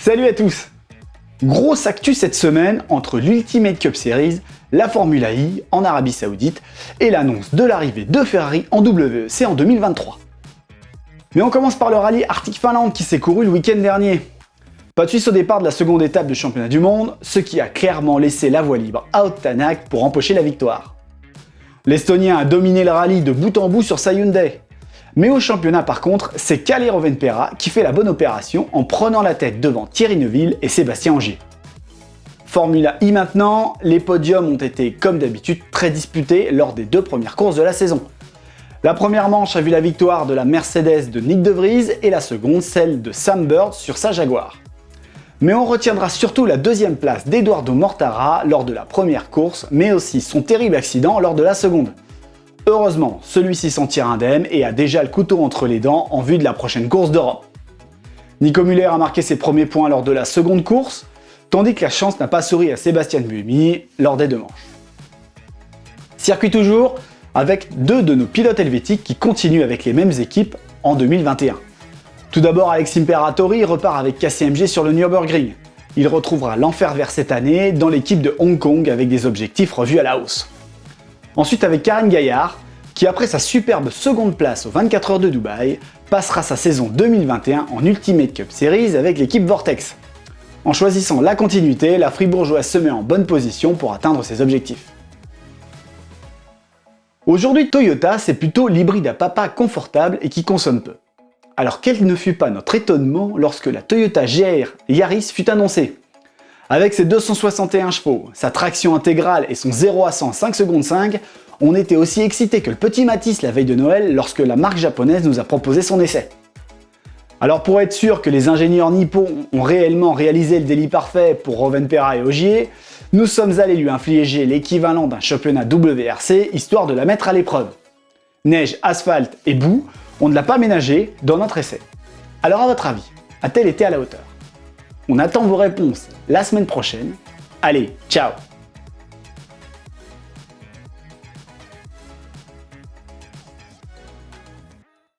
Salut à tous! Grosse actu cette semaine entre l'Ultimate Cup Series, la Formula I en Arabie Saoudite et l'annonce de l'arrivée de Ferrari en WEC en 2023. Mais on commence par le rallye Arctique-Finlande qui s'est couru le week-end dernier. Pas de Suisse au départ de la seconde étape du championnat du monde, ce qui a clairement laissé la voie libre à Ott Tänak pour empocher la victoire. L'Estonien a dominé le rallye de bout en bout sur sa Hyundai. Mais au championnat par contre, c'est Kalle Rovanperä qui fait la bonne opération en prenant la tête devant Thierry Neuville et Sébastien Ogier. Formula I maintenant, les podiums ont été comme d'habitude très disputés lors des deux premières courses de la saison. La première manche a vu la victoire de la Mercedes de Nyck de Vries et la seconde celle de Sam Bird sur sa Jaguar. Mais on retiendra surtout la deuxième place d'Eduardo Mortara lors de la première course, mais aussi son terrible accident lors de la seconde. Heureusement, celui-ci s'en tire indemne et a déjà le couteau entre les dents en vue de la prochaine course d'Europe. Nico Müller a marqué ses premiers points lors de la seconde course, tandis que la chance n'a pas souri à Sébastien Buemi lors des deux manches. Circuit toujours, avec deux de nos pilotes helvétiques qui continuent avec les mêmes équipes en 2021. Tout d'abord, Alex Imperatori repart avec KCMG sur le Nürburgring. Il retrouvera l'enfer vert cette année dans l'équipe de Hong Kong avec des objectifs revus à la hausse. Ensuite avec Karen Gaillard, qui après sa superbe seconde place aux 24 heures de Dubaï, passera sa saison 2021 en Ultimate Cup Series avec l'équipe Vortex. En choisissant la continuité, la Fribourgeoise se met en bonne position pour atteindre ses objectifs. Aujourd'hui, Toyota, c'est plutôt l'hybride à papa confortable et qui consomme peu. Alors quel ne fut pas notre étonnement lorsque la Toyota GR Yaris fut annoncée. Avec ses 261 chevaux, sa traction intégrale et son 0 à 100 en 5 secondes 5, on était aussi excités que le petit Matisse la veille de Noël lorsque la marque japonaise nous a proposé son essai. Alors pour être sûr que les ingénieurs nippons ont réellement réalisé le délit parfait pour Rovanperä et Ogier, nous sommes allés lui infliger l'équivalent d'un championnat WRC histoire de la mettre à l'épreuve. Neige, asphalte et boue, on ne l'a pas ménagé dans notre essai. Alors à votre avis, a-t-elle été à la hauteur ? On attend vos réponses la semaine prochaine. Allez, ciao!